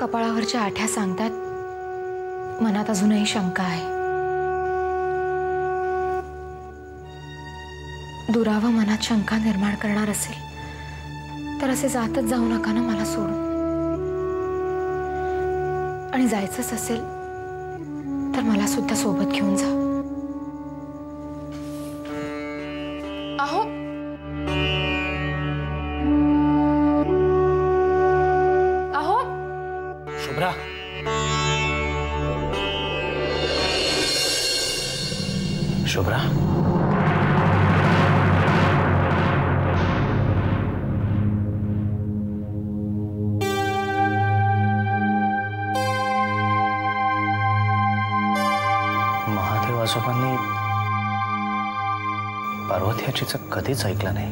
कपाळावरच्या आठ्या सांगतात मनात अजूनही शंका आहे। दुरावा मनात शंका निर्माण करणार असेल तर असे जातच जाऊ नका ना मला सोडून। आणि जायचंच असेल तर मला सुद्धा सोबत घेऊन जा। अहो अहो शुभ्रा, शुभ्रा, आजोबांनी पार्वती आजीचं कधीच ऐकलं नाही।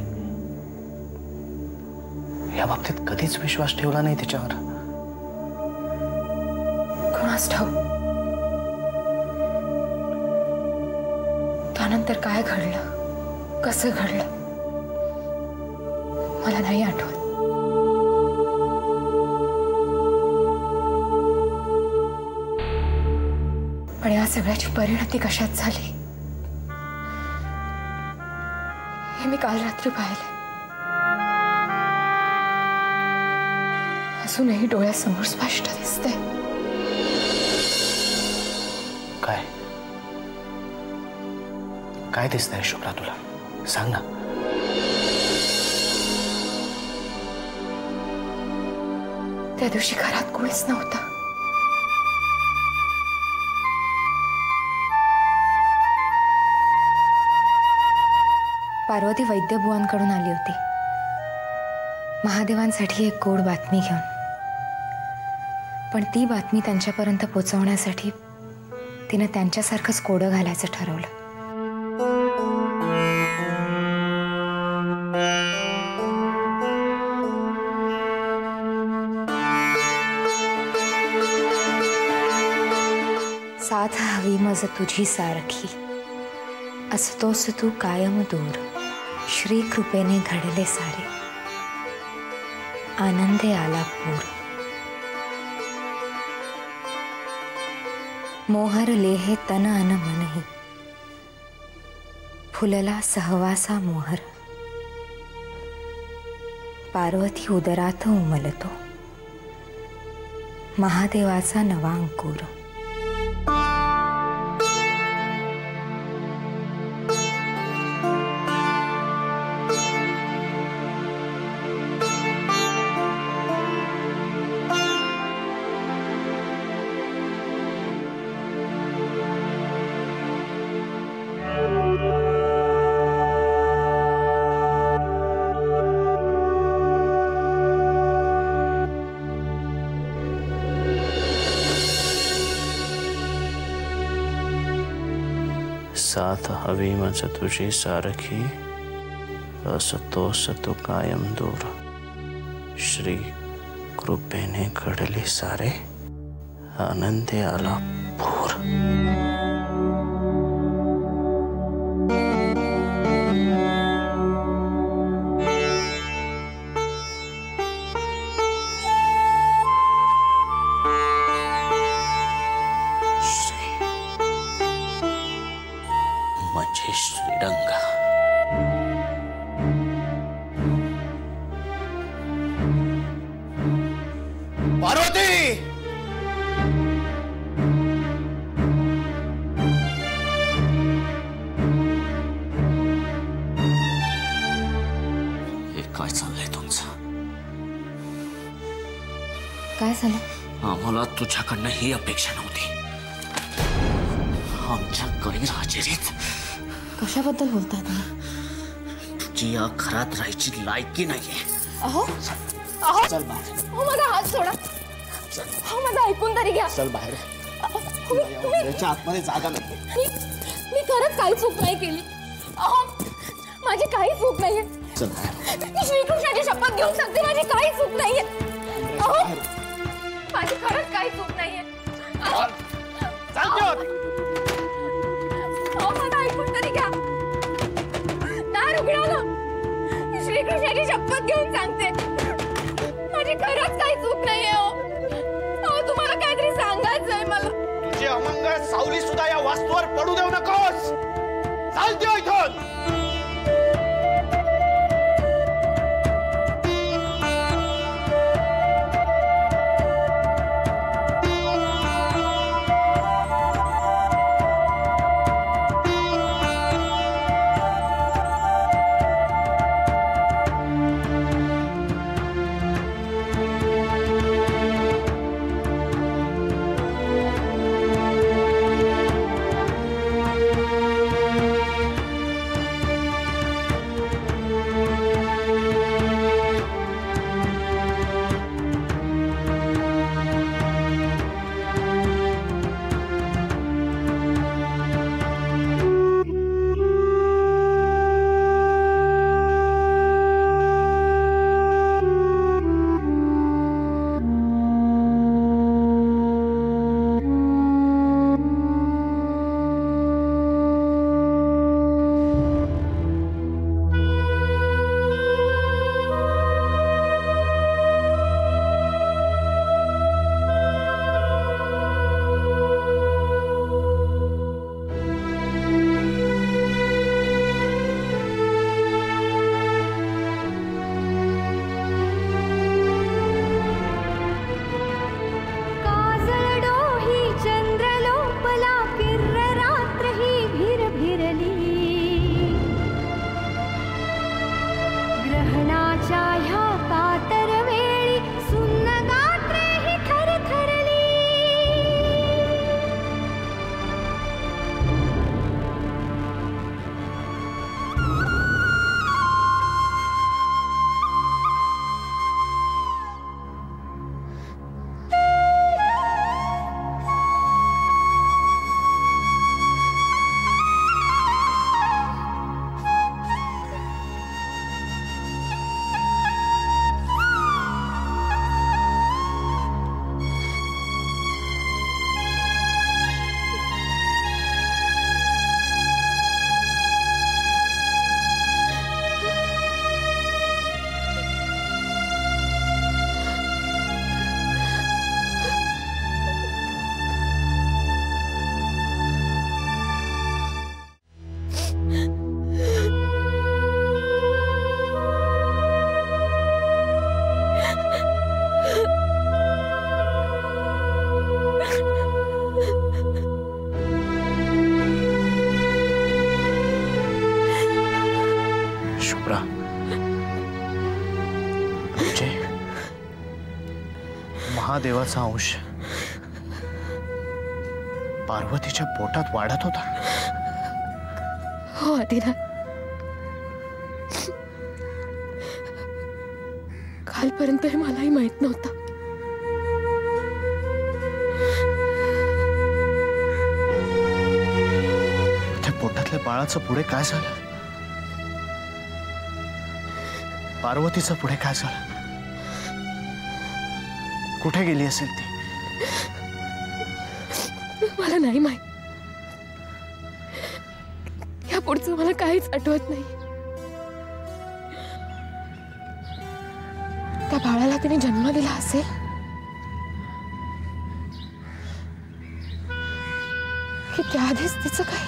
या बाबतीत कधीच विश्वास ठेवला नाही तिच्यावर। कोणास ठाऊक त्यानंतर काय घडलं, कसं घडलं मला नाही आठवत। पण या सगळ्याची परिणती कशात झाली हे मी काल रात्री पाहिले। अजूनही डोळ्यासमोर स्पष्ट दिसते। काय काय दिसतंय शुभ्रा तुला? सांग ना। त्या दिवशी घरात कोणीच नव्हता। पार्वती वैद्यबुवांकडून आली होती महादेवांसाठी एक गोड बातमी घेऊन। पण ती बातमी त्यांच्यापर्यंत पोहोचवण्यासाठी तिने त्यांच्यासारखंच कोडं घालायचं ठरवलं। साथ हवी मज तुझी सारखी, असतोस तू कायम दूर, श्री कृपेने घडले सारे, आनंदे आला पूर। मोहरले हे तन अन मनही, फुलला सहवासा मोहर, पार्वती उदरात उमलतो, महादेवाचा नवा अंकुर। साथ हवी मज तुझी सारखी, असतोस तू कायम दूर, श्री कृपेने घडले सारे, आनंदे आला पूर। म्हणजे श्रीरंग। पार्वती, हे काय चाललंय तुमचं? काय झालं? आम्हाला तुझ्याकडनं ही अपेक्षा नव्हती। आमच्या गैरहजेरीत कशाबद्दल बोलताय तुम्ही? तुझी या घरात राहायची लायकी नाहीये। अहो अहो चल बाहेर। हो माझा हात सोडा। हो माझं ऐकून तरी घ्या। चल बाहेर। याच्या आतमध्ये जागा नाही। मी खरंच काही चूक नाही केली। अहो माझी काही चूक नाहीये। चल बाहेर। मी श्रीकृष्णाची शपथ घेऊन सांगते माझी काही चूक नाहीये। अहो माझी खरंच काही चूक नाहीये। ऐकून तरी घ्या। दार उघडा ना। श्रीकृष्णाची शपथ घेऊन सांगते माझी खरंच काही चूक नाहीये। सूर्योदय सावली सुद्धा या वास्तूवर पडू देऊ नकोस. चालते इथून. महादेवाचा अंश पार्वतीच्या पोटात वाढत होता. हो आदिनाथ, कालपर्यंत हे मलाही माहित नव्हतं. त्या पोटातल्या बाळाचं पुढे काय झालं? पार्वतीचं पुढे काय झालं? कुठे गेली असेल ती? मला नाही माहित. या पुढचं मला काहीच आठवत नाही. त्या बाळाला तिने जन्म दिला असेल, की त्याआधीच तिचं काय?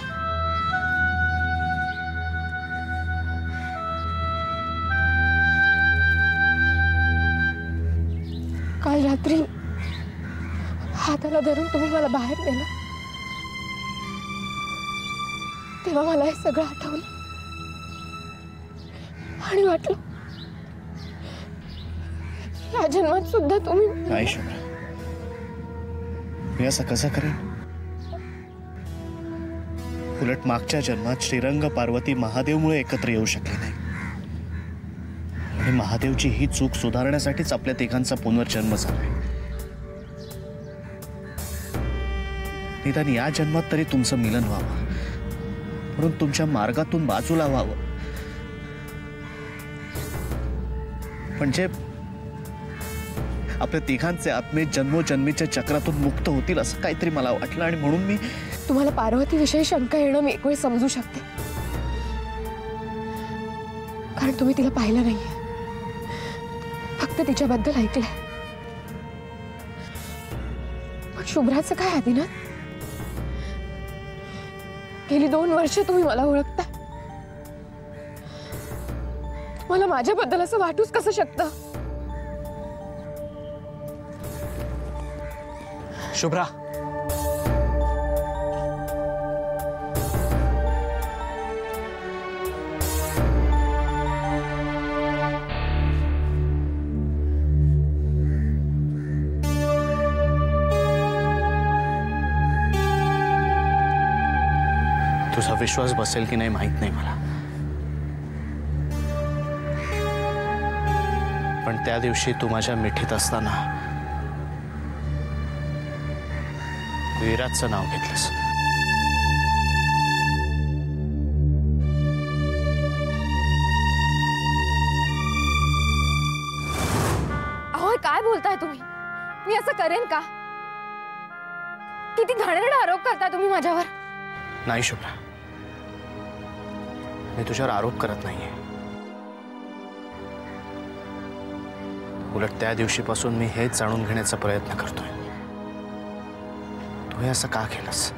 काल रात्री हाताला धरून तुम्ही मला बाहेर नेलं, तेव्हा मला हे सगळं आठवलं आणि वाटलं या जन्मात सुद्धा तुम्ही. नाही शुभ्रा, मी असं कसं करेन? उलट मागच्या जन्मात श्रीरंग पार्वती महादेवमुळे एकत्र येऊ शकले नाही आणि महादेवची ही चूक सुधारण्यासाठीच आपल्या तिघांचा पुनर्जन्म झालाय. निदान या जन्मात तरी तुमचं मिलन व्हावं, म्हणून तुमच्या मार्गातून बाजूला व्हावं. म्हणजे आपल्या तिघांचे आत्मे जन्मोजन्मीच्या चक्रातून मुक्त होतील असं काहीतरी मला वाटलं आणि म्हणून मी. तुम्हाला पार्वती विषयी शंका येणं मी एक वेळ समजू शकते, कारण तुम्ही तिला पाहिलं नाहीये, फक्त तिच्याबद्दल ऐकलंय. पण शुभ्राचं काय आदिनाथ? गेली 2 वर्ष तुम्ही मला ओळखता, मला माझ्याबद्दल असं वाटूच कसं शकतं? शुभ्रा, तुझा विश्वास बसेल की नाही माहित नाही मला, पण त्या दिवशी तू माझ्या मिठीत असताना विराजचं नाव घेतलंस. अहो काय बोलताय तुम्ही? मी असं करेन का? किती घाणेरडा आरोप करताय तुम्ही माझ्यावर. नाही शुभ्रा, मी तुझ्यावर आरोप करत नाहीये. उलट त्या दिवशीपासून मी हेच जाणून घेण्याचा प्रयत्न करतोय, तू हे असं का केलंस.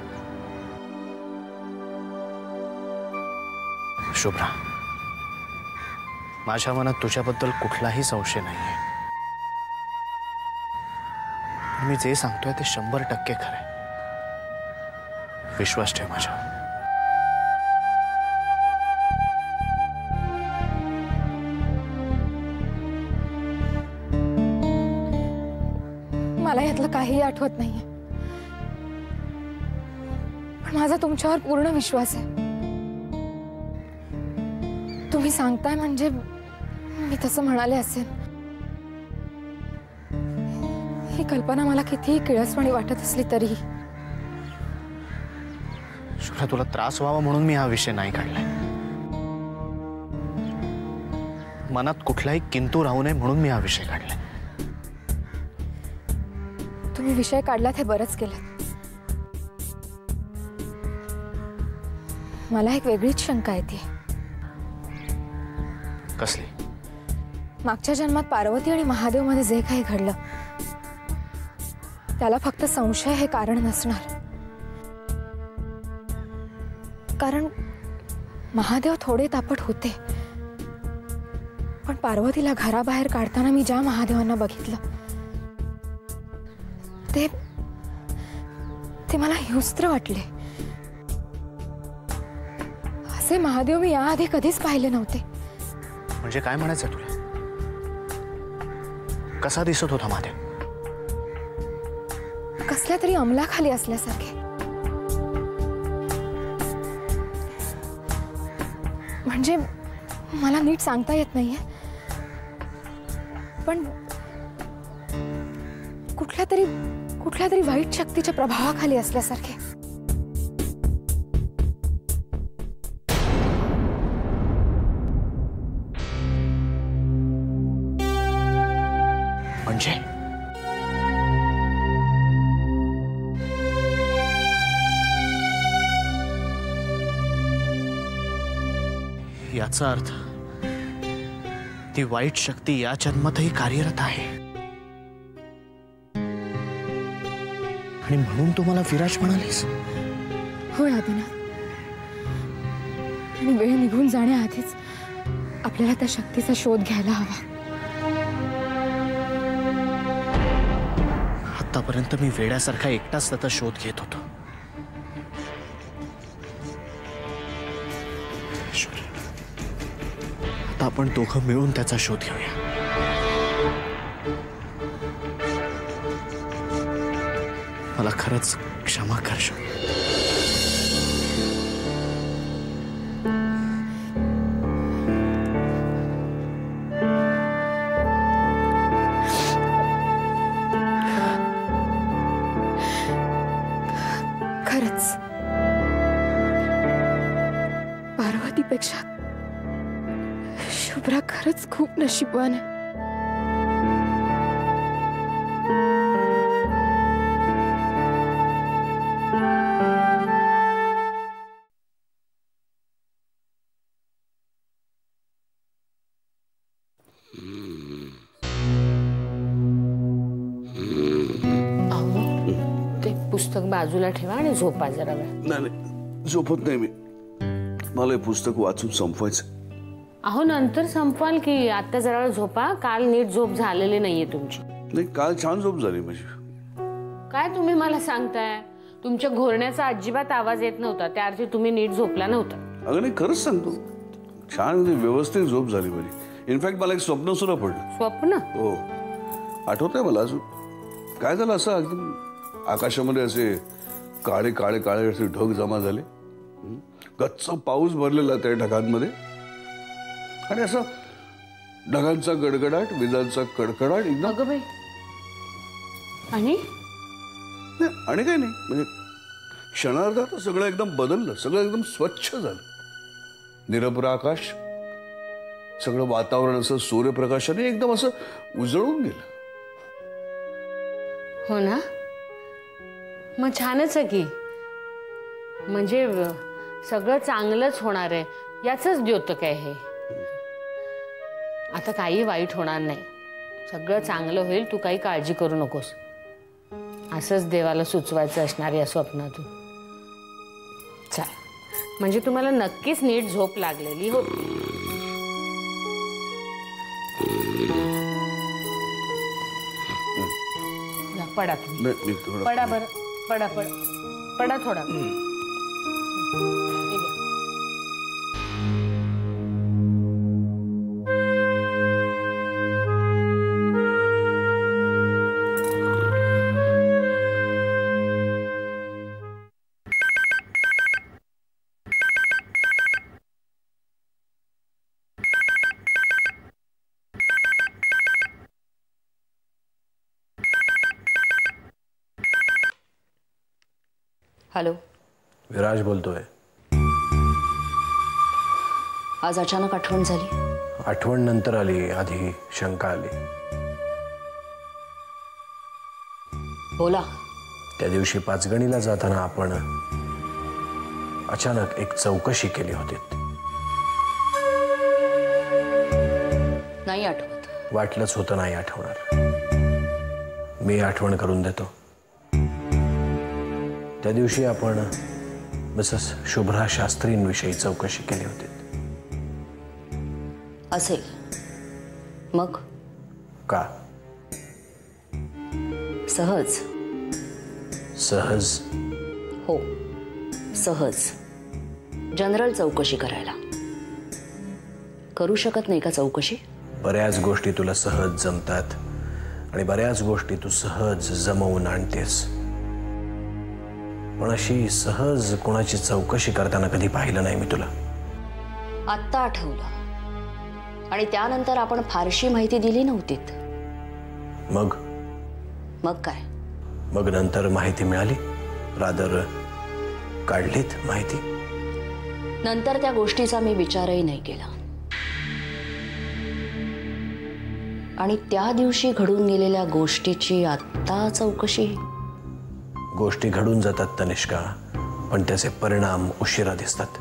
शुभ्रा, माझ्या मनात तुझ्याबद्दल कुठलाही संशय नाहीये. मी जे सांगतोय ते 100% खरंय. विश्वास ठेव माझ्यावर. मला यातलं काहीही आठवत नाहीये, पण माझा तुमच्यावर पूर्ण विश्वास आहे. तुम्ही सांगताय म्हणजे मी तसं म्हणाले असेल. ही कल्पना मला कितीही किळसवाणी वाटत असली तरीही. शुभ्रा, तुला त्रास व्हावा म्हणून मी हा विषय नाही काढलाय. मनात कुठलाही किंतु राहू नये म्हणून मी हा विषय काढलाय. तुम्ही विषय काढलात हे बरंच केलं. मला एक वेगळीच शंका येते. कसली? मागच्या जन्मात पार्वती आणि महादेव मध्ये जे काही घडलं त्याला फक्त संशय हे कारण नसणार. कारण महादेव थोडे तापट होते, पण पार्वतीला घराबाहेर काढताना मी ज्या महादेवांना बघितलं ते मला हिंस्त्र वाटले. असे महादेव मी याआधी कधीच पाहिले नव्हते. म्हणजे काय म्हणायचं तुला? कसा दिसत होता महादेव? कसल्या तरी अंमलाखाली असल्यासारखे. म्हणजे मला नीट सांगता येत नाहीये, पण कुठल्या तरी वाईट शक्तीच्या प्रभावाखाली असल्यासारखे. म्हणजे याचा अर्थ ती वाईट शक्ती या जन्मातही कार्यरत आहे. आणि म्हणून तू मला विराज म्हणालीस? होय आदिनाथ. आणि वेळ निघून जाण्याआधीच आपल्याला त्या शक्तीचा शोध घ्यायला हवा. आतापर्यंत मी वेड्यासारखा एकटाच त्याचा शोध घेत होतो. आता आपण दोघं मिळून त्याचा शोध घेऊया. मला खरंच क्षमा कर शुभ्रा. खरंच पार्वतीपेक्षा शुभ्रा खरंच खूप नशीबवान आहे. पुस्तक बाजूला ठेवा आणि झोपा जरा वेळ. नाही झोपत नाही मी. मला हे पुस्तक वाचून संपवायचं. अहो नंतर संपवाल की, आता जरा झोपा. काल नीट झोप झालेली नाहीये तुमची. नाही, काल छान झोप झाली माझी. काय तुम्ही मला सांगताय? तुमच्या घोरण्याचा अजिबात आवाज येत नव्हता, त्या अर्थी तुम्ही नीट झोपला नव्हता. अगं नाही, खरंच सांगतो, छान म्हणजे व्यवस्थित झोप झाली माझी. इनफॅक्ट मला एक स्वप्न सुद्धा पडलं. स्वप्न? हो, आठवतंय मला अजून. काय झालं, असं अगदी आकाशामध्ये असे काळे काळे काळे असे ढग जमा झाले. गच्च पाऊस भरलेला त्या ढगांमध्ये, आणि असं ढगांचा गडगडाट, विजांचा कडकडाट एकदम. अगं बाई, आणि आणि काही नाही, म्हणजे क्षणार्धात सगळं एकदम बदललं. सगळं एकदम स्वच्छ झालं. निरभ्र आकाश, सगळं वातावरण असं सूर्यप्रकाशाने एकदम असं उजळून गेलं. हो ना, मग छानच आहे की. म्हणजे सगळं चांगलंच होणार आहे याचंच द्योतक आहे हे. आता काही वाईट होणार नाही, सगळं चांगलं होईल. तू काही काळजी करू नकोस. असंच देवाला सुचवायचं असणार या स्वप्नातून. चल, म्हणजे तुम्हाला नक्कीच नीट झोप लागलेली होती. पडा तुम्ही, पडा बरं, पडा पडा पडा थोडा. हॅलो, विराज बोलतोय. आज अचानक आठवण झाली? आठवण नंतर आली, आधी शंका आली. बोला. त्या दिवशी पाचगणीला जाताना आपण अचानक एक चौकशी केली होती. नाही आठवत. वाटलंच होतं नाही आठवणार. मी आठवण करून देतो. त्या दिवशी आपण मिसेस शुभ्रा शास्त्रींविषयी चौकशी केली होती. असेल. मग का? सहज. सहज? हो, सहज. जनरल चौकशी करायला. करू शकत नाही का चौकशी? बऱ्याच गोष्टी तुला सहज जमतात आणि बऱ्याच गोष्टी तू सहज जमवून आणतेस, पण अशी सहज कोणाची चौकशी करताना कधी पाहिलं नाही मी तुला. आत्ता आठवलं. आणि त्यानंतर आपण फारशी माहिती दिली नव्हतीत. मग मग काय? मग नंतर माहिती मिळाली, रादर काढलीत माहिती. नंतर त्या गोष्टीचा मी विचारही नाही केला. आणि त्या दिवशी घडून गेलेल्या गोष्टीची आत्ता चौकशी. गोष्टी घडून जातात तनिष्का, पण त्याचे परिणाम उशिरा दिसतात.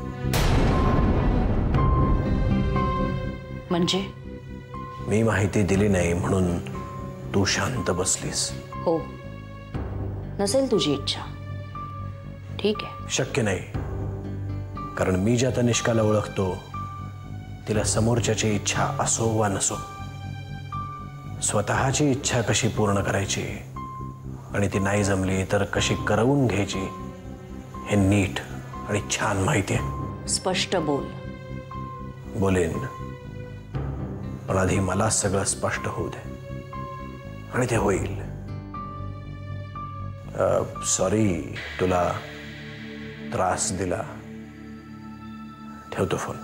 म्हणजे? मी माहिती दिली नाही म्हणून तू शांत बसलीस. हो, नसेल तुझी इच्छा. ठीक आहे. शक्य नाही, कारण मी ज्या तनिष्काला ओळखतो तिला समोरच्याची इच्छा असो वा नसो, स्वतःची इच्छा कशी पूर्ण करायची आणि ती नाही जमली तर कशी करवून घ्यायची हे नीट आणि छान माहिती आहे. स्पष्ट बोल. बोलेन, पण आधी मला सगळं स्पष्ट होऊ दे, आणि ते होईल. सॉरी तुला त्रास दिला. ठेवतो फोन.